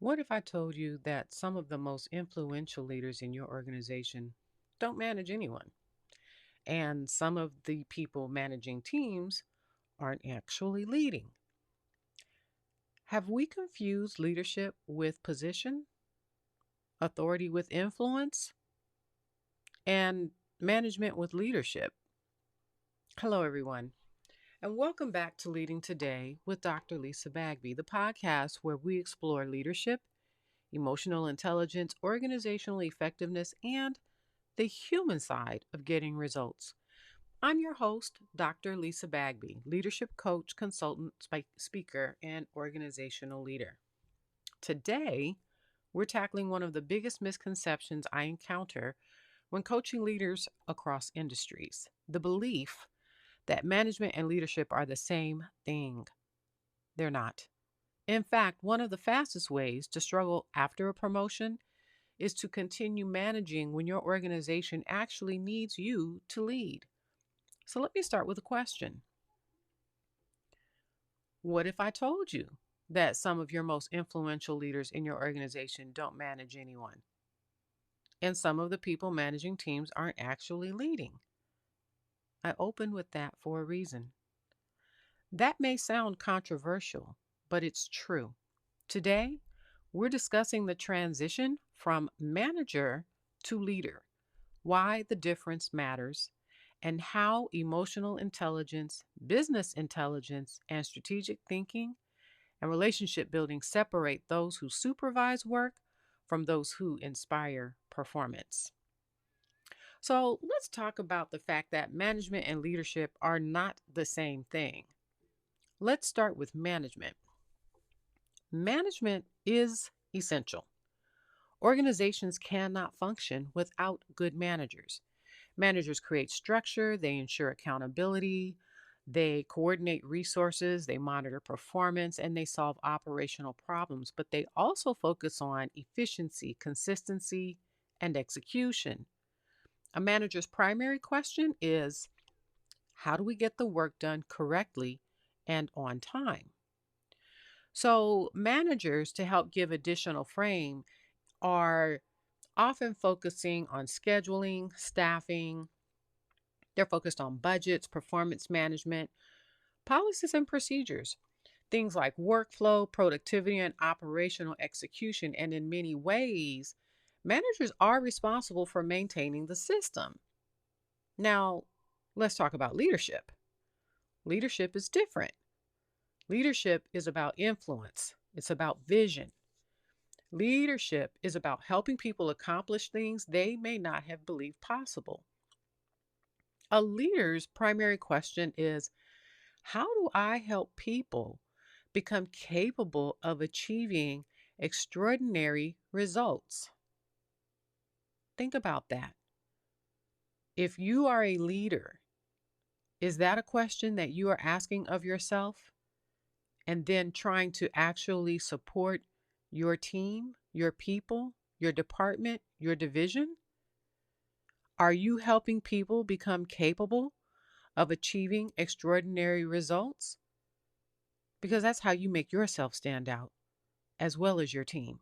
What if I told you that some of the most influential leaders in your organization don't manage anyone? And some of the people managing teams aren't actually leading? Have we confused leadership with position, authority with influence, and management with leadership? Hello, everyone, and welcome back to Leading Today with Dr. Lisa Bagby, the podcast where we explore leadership, emotional intelligence, organizational effectiveness, and the human side of getting results. I'm your host, Dr. Lisa Bagby, leadership coach, consultant, speaker, and organizational leader. Today, we're tackling one of the biggest misconceptions I encounter when coaching leaders across industries: the belief that management and leadership are the same thing. They're not. In fact, one of the fastest ways to struggle after a promotion is to continue managing when your organization actually needs you to lead. So let me start with a question. What if I told you that some of your most influential leaders in your organization don't manage anyone? And some of the people managing teams aren't actually leading? I opened with that for a reason. That may sound controversial, but it's true. Today, we're discussing the transition from manager to leader, why the difference matters, and how emotional intelligence, business intelligence, and strategic thinking and relationship building separate those who supervise work from those who inspire performance. So, let's talk about the fact that management and leadership are not the same thing. Let's start with management. Management is essential. Organizations cannot function without good managers. Managers create structure, they ensure accountability, they coordinate resources, they monitor performance, and they solve operational problems. But they also focus on efficiency, consistency, and execution. A manager's primary question is, how do we get the work done correctly and on time? So, managers, to help give additional frame, are often focusing on scheduling, staffing. They're focused on budgets, performance management, policies, and procedures. Things like workflow, productivity, and operational execution. And in many ways, managers are responsible for maintaining the system. Now, let's talk about leadership. Leadership is different. Leadership is about influence, it's about vision. Leadership is about helping people accomplish things they may not have believed possible. A leader's primary question is, how do I help people become capable of achieving extraordinary results? Think about that. If you are a leader, is that a question that you are asking of yourself and then trying to actually support your team, your people, your department, your division? Are you helping people become capable of achieving extraordinary results? Because that's how you make yourself stand out as well as your team.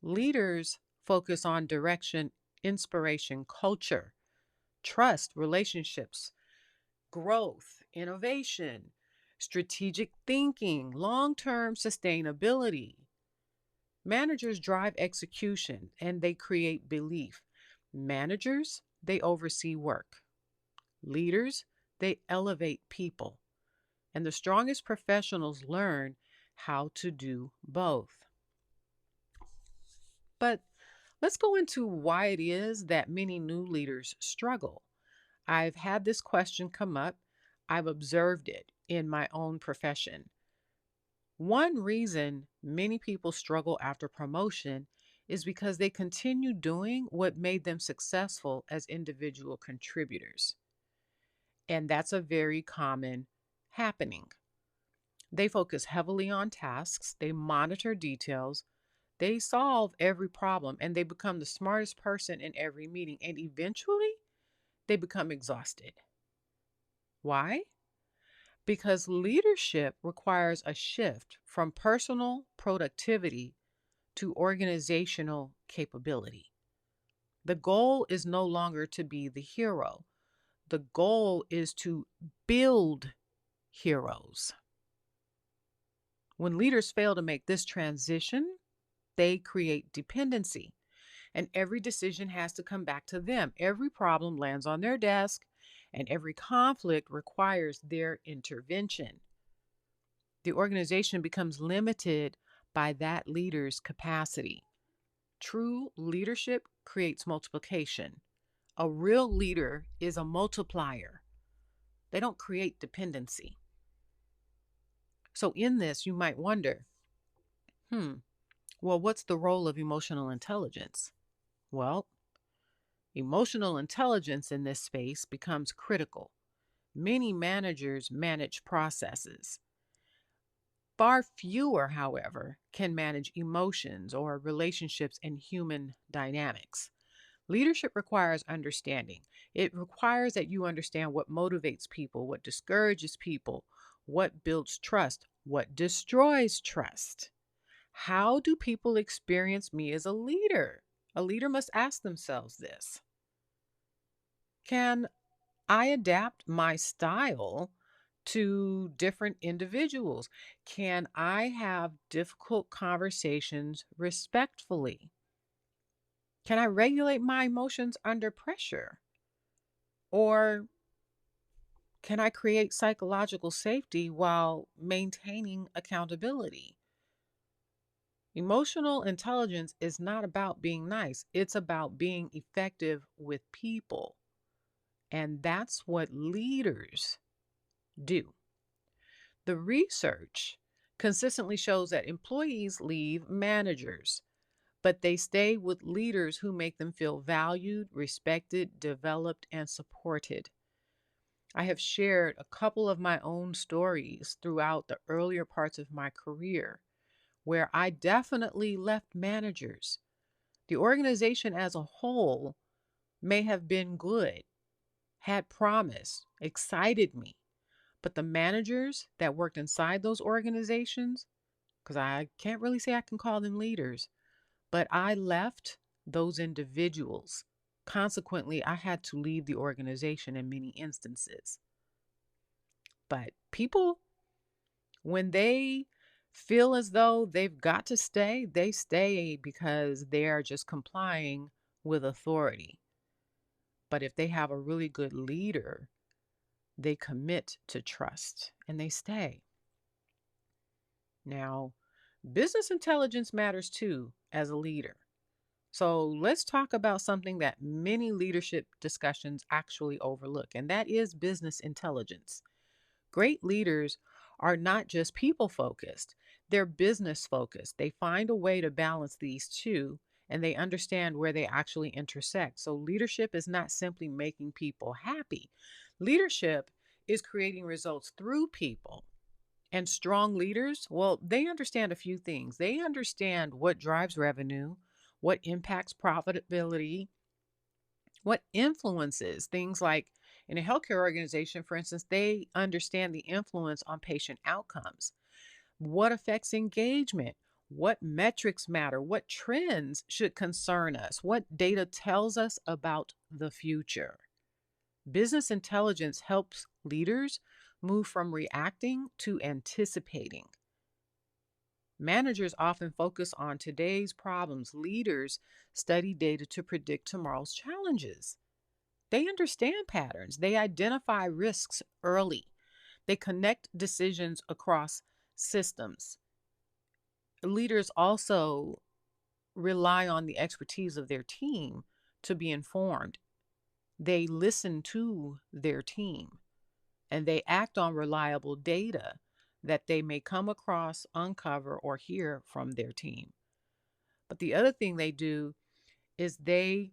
Leaders focus on direction, inspiration, culture, trust, relationships, growth, innovation, strategic thinking, long term sustainability. Managers drive execution and they create belief. Managers, they oversee work. Leaders, they elevate people. And the strongest professionals learn how to do both. But let's go into why it is that many new leaders struggle. I've had this question come up. I've observed it in my own profession. One reason many people struggle after promotion is because they continue doing what made them successful as individual contributors. And that's a very common happening. They focus heavily on tasks, they monitor details, they solve every problem, and they become the smartest person in every meeting. And eventually, they become exhausted. Why? Because leadership requires a shift from personal productivity to organizational capability. The goal is no longer to be the hero. The goal is to build heroes. When leaders fail to make this transition, they create dependency, and every decision has to come back to them. Every problem lands on their desk, and every conflict requires their intervention. The organization becomes limited by that leader's capacity. True leadership creates multiplication. A real leader is a multiplier. They don't create dependency. So, in this, you might wonder, well, what's the role of emotional intelligence? Well, emotional intelligence in this space becomes critical. Many managers manage processes. Far fewer, however, can manage emotions or relationships and human dynamics. Leadership requires understanding. It requires that you understand what motivates people, what discourages people, what builds trust, what destroys trust. How do people experience me as a leader? A leader must ask themselves this. Can I adapt my style to different individuals? Can I have difficult conversations respectfully? Can I regulate my emotions under pressure? Or can I create psychological safety while maintaining accountability? Emotional intelligence is not about being nice, it's about being effective with people. And that's what leaders do. The research consistently shows that employees leave managers, but they stay with leaders who make them feel valued, respected, developed, and supported. I have shared a couple of my own stories throughout the earlier parts of my career where I definitely left managers. The organization as a whole may have been good, had promise, excited me, but the managers that worked inside those organizations, because I can't really say I can call them leaders, but I left those individuals. Consequently, I had to leave the organization in many instances. But people, when they feel as though they've got to stay, they stay because they are just complying with authority. But if they have a really good leader, they commit to trust and they stay. Now, business intelligence matters too as a leader. So let's talk about something that many leadership discussions actually overlook, and that is business intelligence. Great leaders are not just people focused, they're business focused. They find a way to balance these two and they understand where they actually intersect. So, leadership is not simply making people happy, leadership is creating results through people. And strong leaders, well, they understand a few things. They understand what drives revenue, what impacts profitability, what influences things like in a healthcare organization, for instance, they understand the influence on patient outcomes, what affects engagement, what metrics matter, what trends should concern us, what data tells us about the future. Business intelligence helps leaders move from reacting to anticipating. Managers often focus on today's problems. Leaders study data to predict tomorrow's challenges. They understand patterns. They identify risks early. They connect decisions across systems. Leaders also rely on the expertise of their team to be informed. They listen to their team and they act on reliable data that they may come across, uncover, or hear from their team. But the other thing they do is they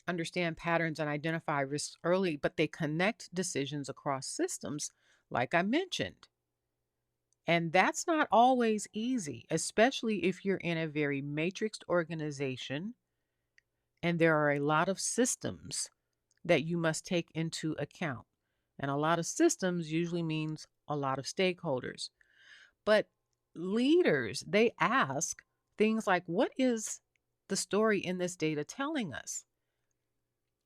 understand patterns and identify risks early, but they connect decisions across systems, like I mentioned. And that's not always easy, especially if you're in a very matrixed organization and there are a lot of systems that you must take into account. And a lot of systems usually means a lot of stakeholders. But leaders, they ask things like, what is the story in this data telling us?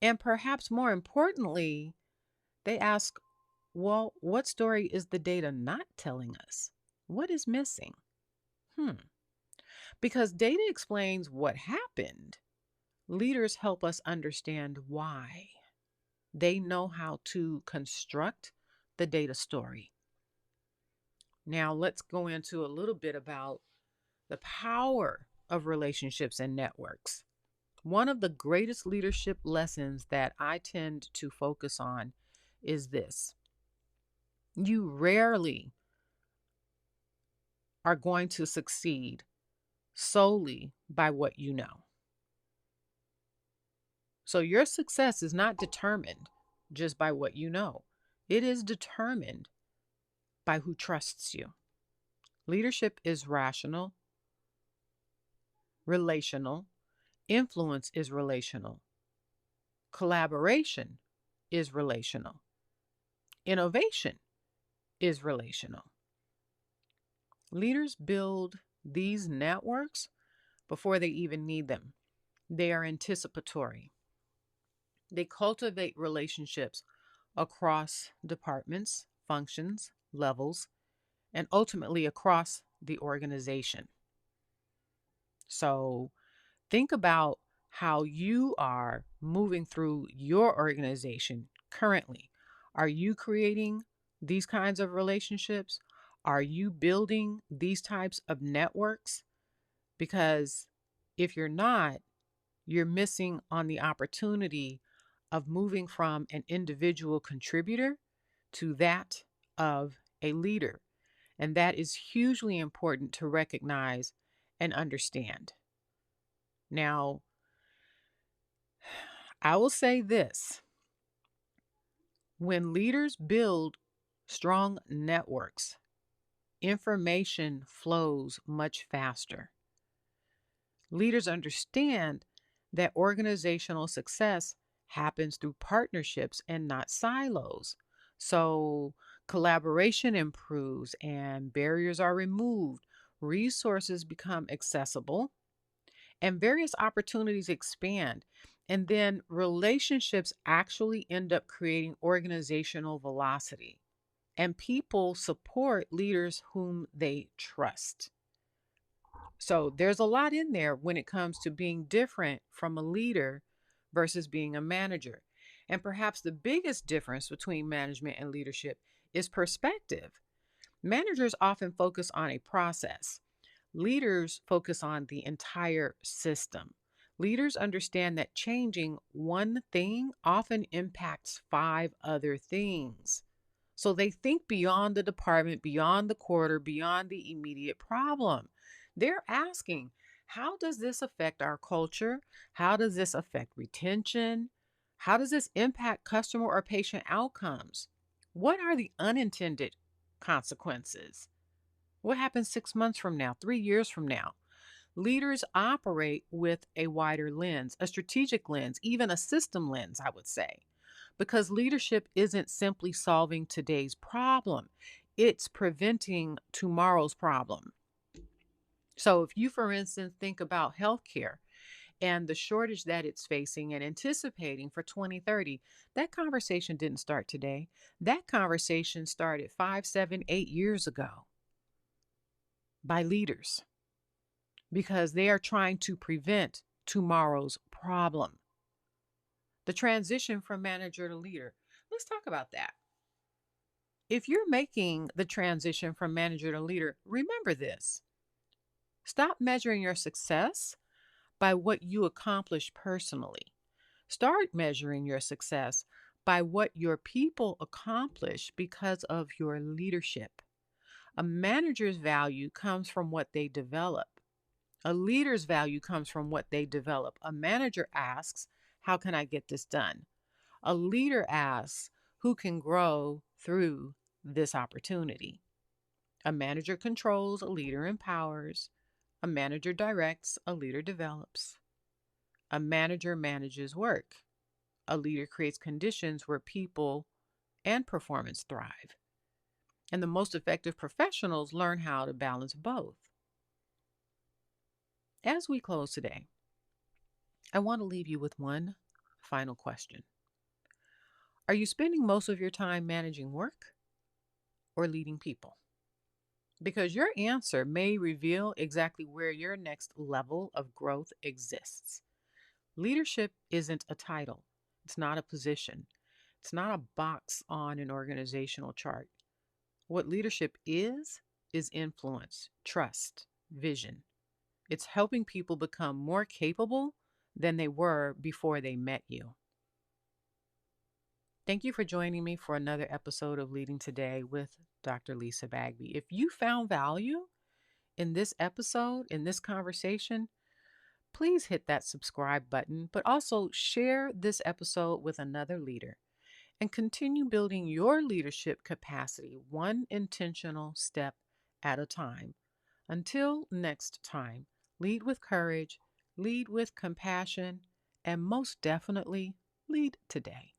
And perhaps more importantly, they ask, well, what story is the data not telling us? What is missing? Hmm. Because data explains what happened, leaders help us understand why. They know how to construct the data story. Now, let's go into a little bit about the power of relationships and networks. One of the greatest leadership lessons that I tend to focus on is this: you rarely are going to succeed solely by what you know. So your success is not determined just by what you know, it is determined by who trusts you. Leadership is rational, relational, influence is relational, collaboration is relational, innovation is relational. Leaders build these networks before they even need them. They are anticipatory. They cultivate relationships across departments, functions, levels, and ultimately across the organization. So think about how you are moving through your organization currently. Are you creating these kinds of relationships? Are you building these types of networks? Because if you're not, you're missing on the opportunity of moving from an individual contributor to that of a leader. And that is hugely important to recognize and understand. Now, I will say this: when leaders build strong networks, information flows much faster. Leaders understand that organizational success happens through partnerships and not silos. So collaboration improves and barriers are removed, resources become accessible, and various opportunities expand. And then relationships actually end up creating organizational velocity, and people support leaders whom they trust. So there's a lot in there when it comes to being different from a leader versus being a manager. And perhaps the biggest difference between management and leadership is perspective. Managers often focus on a process, leaders focus on the entire system. Leaders understand that changing one thing often impacts five other things. So they think beyond the department, beyond the quarter, beyond the immediate problem. They're asking, how does this affect our culture? How does this affect retention? How does this impact customer or patient outcomes? What are the unintended consequences? What happens 6 months from now, 3 years from now? Leaders operate with a wider lens, a strategic lens, even a system lens, I would say, because leadership isn't simply solving today's problem, it's preventing tomorrow's problem. So, if you, for instance, think about healthcare and the shortage that it's facing and anticipating for 2030, that conversation didn't start today. That conversation started 5, 7, 8 years ago by leaders because they are trying to prevent tomorrow's problem. The transition from manager to leader. Let's talk about that. If you're making the transition from manager to leader, remember this: stop measuring your success by what you accomplish personally. Start measuring your success by what your people accomplish because of your leadership. A manager's value comes from what they develop. A leader's value comes from what they develop. A manager asks, how can I get this done? A leader asks, who can grow through this opportunity? A manager controls, a leader empowers. A manager directs, a leader develops. A manager manages work. A leader creates conditions where people and performance thrive. And the most effective professionals learn how to balance both. As we close today, I want to leave you with one final question. Are you spending most of your time managing work or leading people? Because your answer may reveal exactly where your next level of growth exists. Leadership isn't a title, it's not a position, it's not a box on an organizational chart. What leadership is influence, trust, vision. It's helping people become more capable than they were before they met you. Thank you for joining me for another episode of Leading Today with Dr. Lisa Bagby. If you found value in this episode, in this conversation, please hit that subscribe button, but also share this episode with another leader and continue building your leadership capacity one intentional step at a time. Until next time, lead with courage, lead with compassion, and most definitely, lead today.